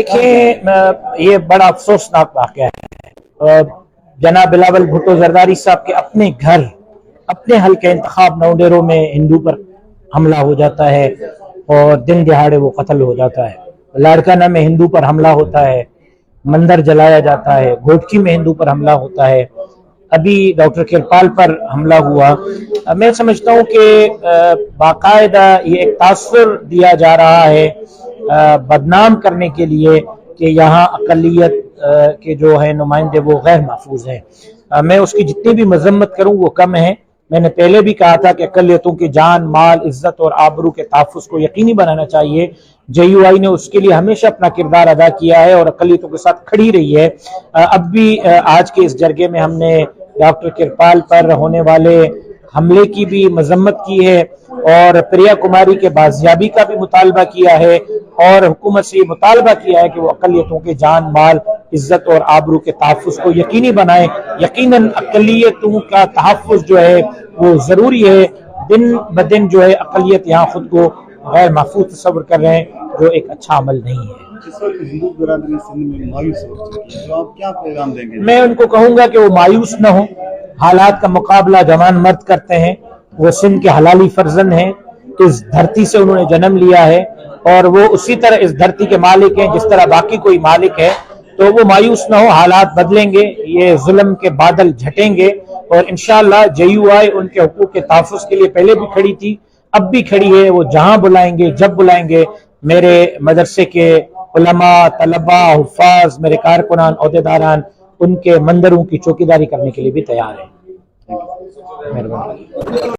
देखें, ये बड़ा अफसोसनाक वाक़या है। जनाब बिलावल भुट्टो जरदारी साहब के अपने घर, अपने हल्के इंतखाब नौडेरों में हिंदू पर हमला हो जाता है और दिन दिहाड़े वो कत्ल हो जाता है। लाड़काना में हिंदू पर हमला होता है, मंदिर जलाया जाता है, घोटकी में हिंदू पर हमला होता है, अभी डॉक्टर किरपाल पर हमला हुआ। मैं समझता हूँ कि बाकायदा ये एक तासुर दिया जा रहा है बदनाम करने के लिए कि यहाँ अक़लियत के जो है नुमाइंदे वो गैर महफूज हैं। मैं उसकी जितनी भी मजम्मत करूँ वो कम है। मैंने पहले भी कहा था कि अक़लियतों की जान, माल, इज्जत और आबरू के तहफ़्फ़ुज़ को यकीनी बनाना चाहिए। JUI ने उसके लिए हमेशा अपना किरदार अदा किया है और अक़लियतों के साथ खड़ी रही है। अब भी आज के इस जरगे में हमने डॉक्टर किरपाल पर होने वाले हमले की भी मजम्मत की है और प्रिया कुमारी के बाजियाबी का भी मुतालबा किया है और हुकूमत से ये मुतालबा किया है कि वो अक़लियतों के जान, माल, इज्जत और आबरू के तहफ़्फ़ुज़ को यकीनी बनाए। यकीनन अक़लियतों का तहफ़्फ़ुज़ जो है वो ज़रूरी है। दिन ब दिन जो है अक़लियत यहाँ खुद को गैर महफूज तस्वर कर रहे हैं, जो एक अच्छा अमल नहीं है। हिंदू बिरादरी सिंध में मायूस हो चुकी है, तो आप क्या पैगाम देंगे? मैं उनको कहूँगा कि वो मायूस न हो। हालात का मुकाबला जवान मर्द करते हैं। वो सिंध के हलाली फर्जंद हैं, इस धरती से उन्होंने जन्म लिया है और वो उसी तरह इस धरती के मालिक हैं जिस तरह बाकी कोई मालिक है। तो वो मायूस न हो, हालात बदलेंगे, ये जुल्म के बादल झटेंगे और इंशाअल्लाह JUI उनके हुकूक के तहफ़्फ़ुज़ के लिए पहले भी खड़ी थी, अब भी खड़ी है। वो जहां बुलाएंगे, जब बुलाएंगे, मेरे मदरसे के उलमा, तलबा, हुफ़ाज़, मेरे कारकुनान, ओहदेदारान उनके मंदिरों की चौकीदारी करने के लिए भी तैयार है।